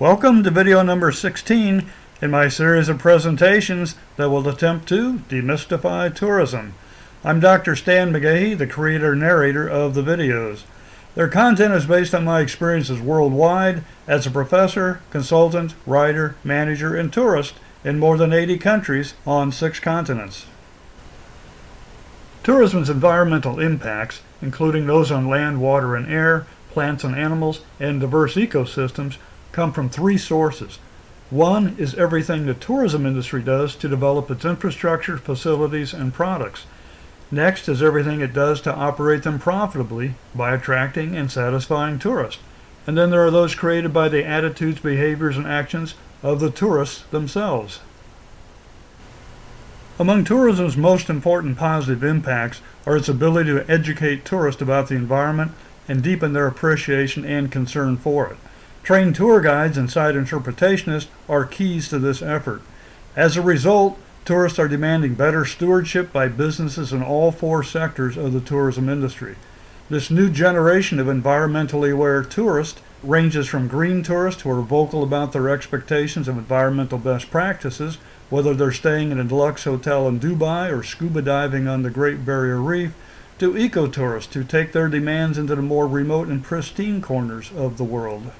Welcome to video number 16 in my series of presentations that will attempt to demystify tourism. I'm Dr. Stan McGahee, the creator and narrator of the videos. Their content is based on my experiences worldwide as a professor, consultant, writer, manager, and tourist in more than 80 countries on 6 continents. Tourism's environmental impacts, including those on land, water, and air, plants and animals, and diverse ecosystems, come from 3 sources. One is everything the tourism industry does to develop its infrastructure, facilities, and products. Next is everything it does to operate them profitably by attracting and satisfying tourists. And then there are those created by the attitudes, behaviors, and actions of the tourists themselves. Among tourism's most important positive impacts are its ability to educate tourists about the environment and deepen their appreciation and concern for it. Trained tour guides and site interpretationists are keys to this effort. As a result, tourists are demanding better stewardship by businesses in all 4 sectors of the tourism industry. This new generation of environmentally aware tourists ranges from green tourists who are vocal about their expectations of environmental best practices, whether they're staying in a deluxe hotel in Dubai or scuba diving on the Great Barrier Reef, to eco-tourists who take their demands into the more remote and pristine corners of the world.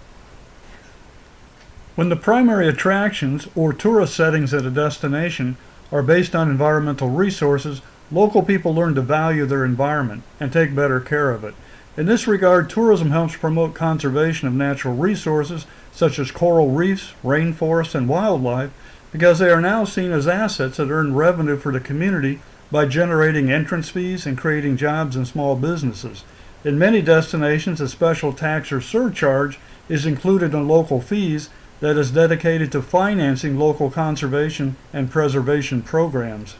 When the primary attractions or tourist settings at a destination are based on environmental resources, local people learn to value their environment and take better care of it. In this regard, tourism helps promote conservation of natural resources such as coral reefs, rainforests, and wildlife because they are now seen as assets that earn revenue for the community by generating entrance fees and creating jobs in small businesses. In many destinations, a special tax or surcharge is included in local fees that is dedicated to financing local conservation and preservation programs.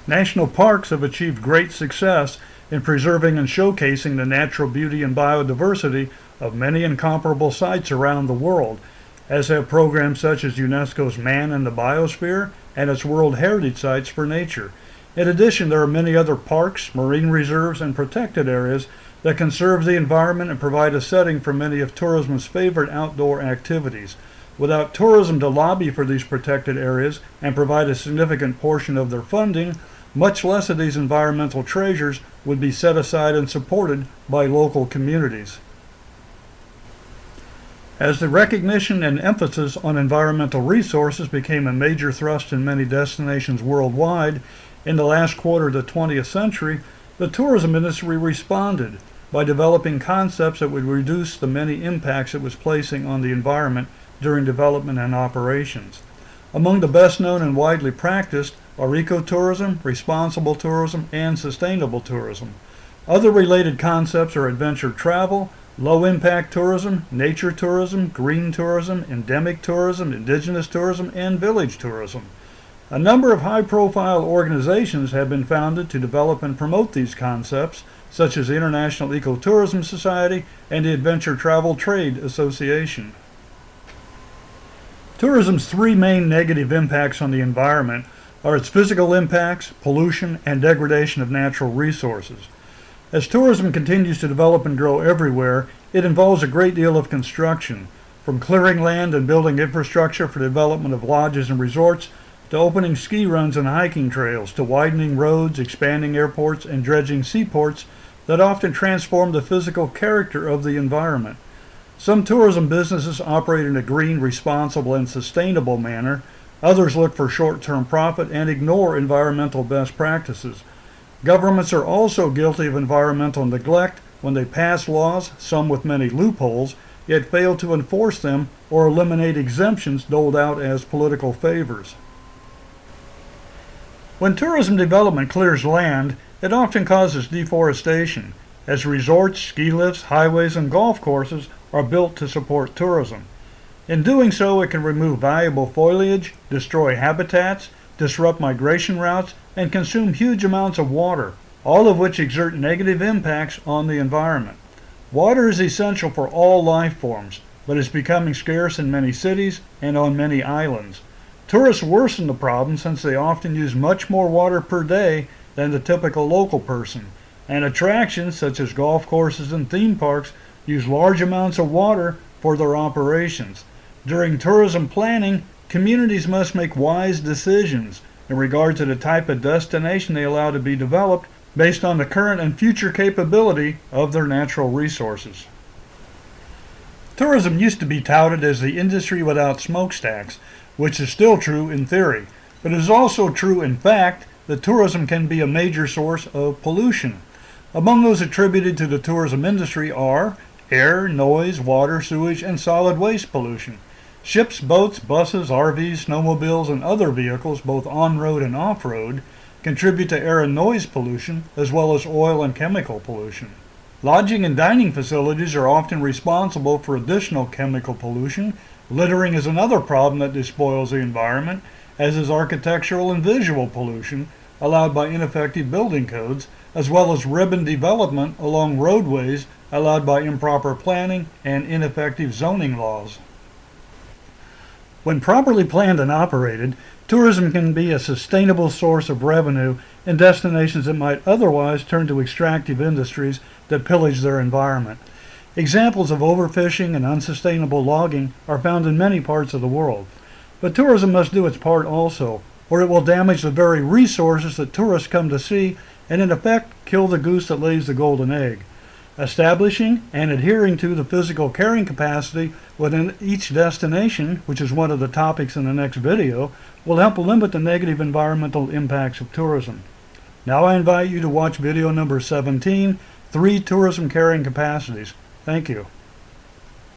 National parks have achieved great success in preserving and showcasing the natural beauty and biodiversity of many incomparable sites around the world, as have programs such as UNESCO's Man in the Biosphere and its World Heritage Sites for Nature. In addition, there are many other parks, marine reserves, and protected areas that conserve the environment and provide a setting for many of tourism's favorite outdoor activities. Without tourism to lobby for these protected areas and provide a significant portion of their funding, much less of these environmental treasures would be set aside and supported by local communities. As the recognition and emphasis on environmental resources became a major thrust in many destinations worldwide in the last quarter of the 20th century, the tourism industry responded by developing concepts that would reduce the many impacts it was placing on the environment during development and operations. Among the best known and widely practiced are ecotourism, responsible tourism, and sustainable tourism. Other related concepts are adventure travel, low-impact tourism, nature tourism, green tourism, endemic tourism, indigenous tourism, and village tourism. A number of high-profile organizations have been founded to develop and promote these concepts, such as the International Ecotourism Society and the Adventure Travel Trade Association. Tourism's 3 main negative impacts on the environment are its physical impacts, pollution, and degradation of natural resources. As tourism continues to develop and grow everywhere, it involves a great deal of construction, from clearing land and building infrastructure for the development of lodges and resorts, to opening ski runs and hiking trails, to widening roads, expanding airports, and dredging seaports that often transform the physical character of the environment. Some tourism businesses operate in a green, responsible, and sustainable manner. Others look for short-term profit and ignore environmental best practices. Governments are also guilty of environmental neglect when they pass laws, some with many loopholes, yet fail to enforce them or eliminate exemptions doled out as political favors. When tourism development clears land, it often causes deforestation, as resorts, ski lifts, highways, and golf courses are built to support tourism. In doing so, it can remove valuable foliage, destroy habitats, disrupt migration routes, and consume huge amounts of water, all of which exert negative impacts on the environment. Water is essential for all life forms, but is becoming scarce in many cities and on many islands. Tourists worsen the problem since they often use much more water per day than the typical local person, and attractions such as golf courses and theme parks use large amounts of water for their operations. During tourism planning, communities must make wise decisions in regard to the type of destination they allow to be developed based on the current and future capability of their natural resources. Tourism used to be touted as the industry without smokestacks, which is still true in theory, but it is also true in fact that tourism can be a major source of pollution. Among those attributed to the tourism industry are air, noise, water, sewage, and solid waste pollution. Ships, boats, buses, RVs, snowmobiles, and other vehicles, both on-road and off-road, contribute to air and noise pollution, as well as oil and chemical pollution. Lodging and dining facilities are often responsible for additional chemical pollution. Littering is another problem that despoils the environment, as is architectural and visual pollution, allowed by ineffective building codes, as well as ribbon development along roadways allowed by improper planning and ineffective zoning laws. When properly planned and operated, tourism can be a sustainable source of revenue in destinations that might otherwise turn to extractive industries that pillage their environment. Examples of overfishing and unsustainable logging are found in many parts of the world. But tourism must do its part also, or it will damage the very resources that tourists come to see and in effect kill the goose that lays the golden egg. Establishing and adhering to the physical carrying capacity within each destination, which is one of the topics in the next video, will help limit the negative environmental impacts of tourism. Now I invite you to watch video number 17, 3 tourism carrying capacities. Thank you.